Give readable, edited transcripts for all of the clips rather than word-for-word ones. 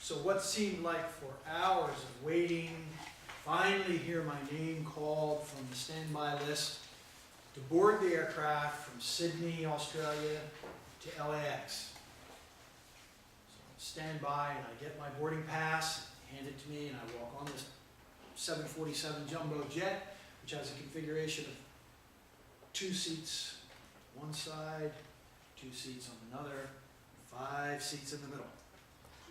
So what seemed like for hours of waiting, finally hear my name called from the standby list to board the aircraft from Sydney, Australia to LAX. So I stand by and I get my boarding pass, hand it to me, and I walk on this 747 jumbo jet, which has a configuration of 2 seats one side, 2 seats on another, 5 seats in the middle.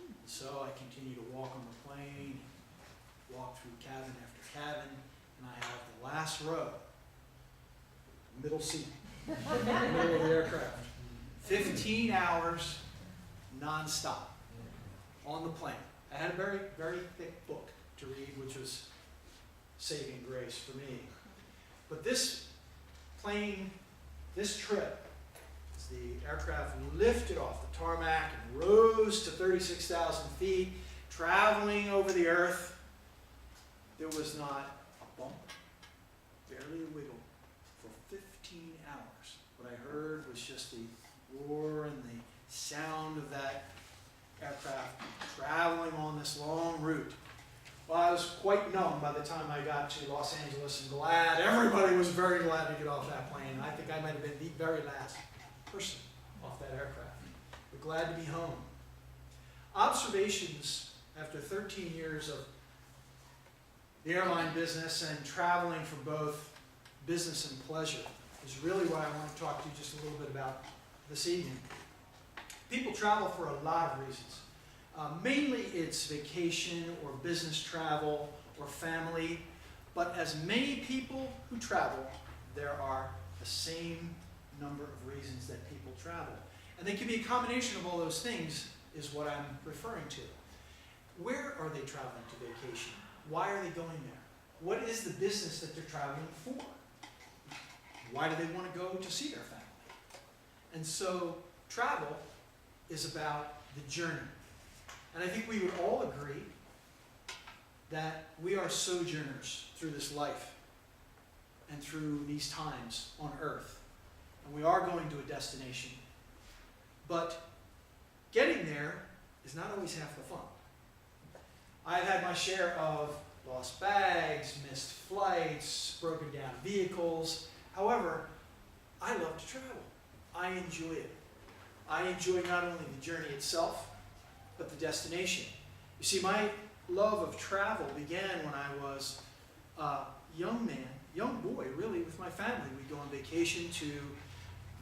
And so I continue to walk on the plane, walk through cabin after cabin, and I have the last row, middle seat, in the middle of the aircraft. 15 hours non-stop on the plane. I had a very, very thick book to read, which was saving grace for me. But this plane, this trip, as the aircraft lifted off the tarmac and rose to 36,000 feet, traveling over the earth, there was not a bump, barely a wiggle, for 15 hours. What I heard was just the roar and the sound of that aircraft traveling on this long route. Well, I was quite numb by the time I got to Los Angeles and glad. Everybody was very glad to get off that plane. And I think I might have been the very last person off that aircraft. But glad to be home. Observations after 13 years of the airline business and traveling for both business and pleasure is really what I want to talk to you just a little bit about this evening. People travel for a lot of reasons. Mainly it's vacation or business travel or family, but as many people who travel, there are the same number of reasons that people travel. And they can be a combination of all those things is what I'm referring to. Where are they traveling to vacation? Why are they going there? What is the business that they're traveling for? Why do they want to go to see their family? And so travel is about the journey. And I think we would all agree that we are sojourners through this life and through these times on earth. And we are going to a destination. But getting there is not always half the fun. I've had my share of lost bags, missed flights, broken down vehicles. However, I love to travel. I enjoy it. I enjoy not only the journey itself, but the destination. You see, my love of travel began when I was a young boy, really, with my family. We'd go on vacation to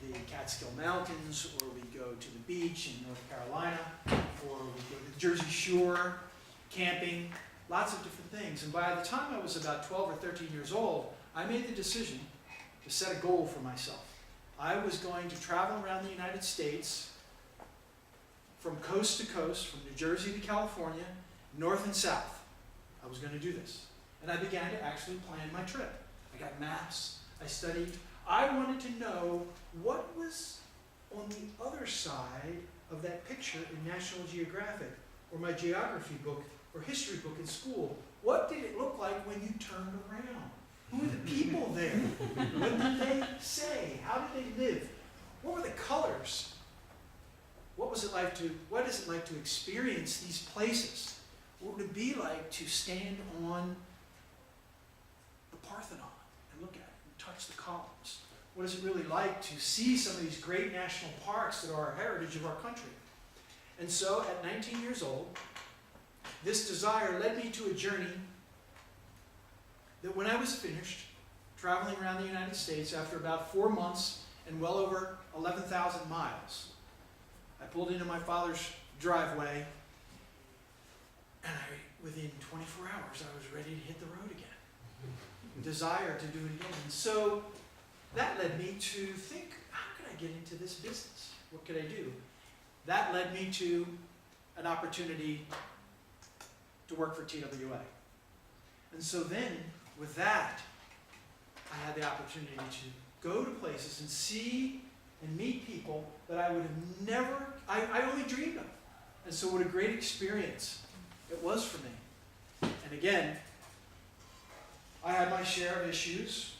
the Catskill Mountains, or we'd go to the beach in North Carolina, or we'd go to the Jersey Shore, camping, lots of different things. And by the time I was about 12 or 13 years old, I made the decision to set a goal for myself. I was going to travel around the United States from coast to coast, from New Jersey to California, north and south. I was going to do this. And I began to actually plan my trip. I got maps, I studied. I wanted to know what was on the other side of that picture in National Geographic, or my geography book, or history book in school. What did it look like when you turned around? Who were the people there? What did they say? How did they live? What were the colors? What is it like to experience these places? What would it be like to stand on the Parthenon and look at it and touch the columns? What is it really like to see some of these great national parks that are a heritage of our country? And so at 19 years old, this desire led me to a journey that when I was finished traveling around the United States after about 4 months and well over 11,000 miles, I pulled into my father's driveway, and within 24 hours, I was ready to hit the road again. Desire to do it again. And so that led me to think, how could I get into this business? What could I do? That led me to an opportunity to work for TWA. And so then, with that, I had the opportunity to go to places and see and meet people that I would have never, I only dreamed of. And so what a great experience it was for me. And again, I had my share of issues.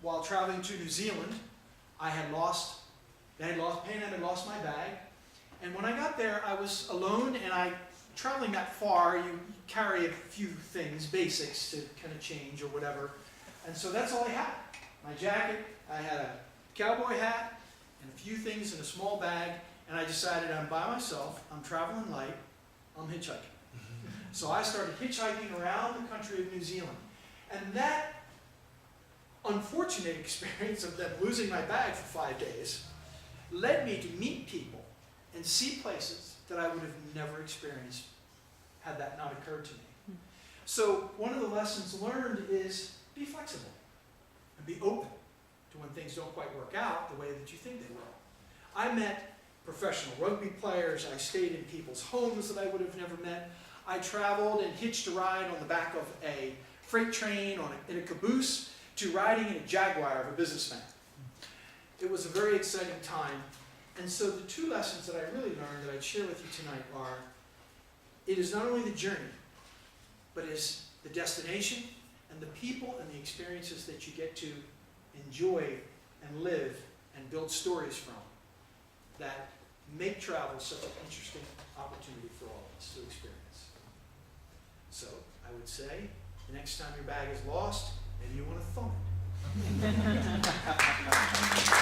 While traveling to New Zealand, I had lost my bag, And when I got there, I was alone, and traveling that far, you carry a few things, basics to kind of change or whatever. And so that's all I had. My jacket, I had a cowboy hat, and a few things in a small bag, and I decided I'm by myself, I'm traveling light, I'm hitchhiking. So I started hitchhiking around the country of New Zealand. And that unfortunate experience of them losing my bag for 5 days led me to meet people and see places that I would have never experienced had that not occurred to me. So one of the lessons learned is be flexible and be open to when things don't quite work out the way that you think they will. I met professional rugby players. I stayed in people's homes that I would have never met. I traveled and hitched a ride on the back of a freight train in a caboose to riding in a Jaguar of a businessman. It was a very exciting time. And so the two lessons that I really learned that I'd share with you tonight are, it is not only the journey, but is the destination and the people and the experiences that you get to enjoy and live and build stories from that make travel such an interesting opportunity for all of us to experience. So I would say, the next time your bag is lost, maybe you want to phone it.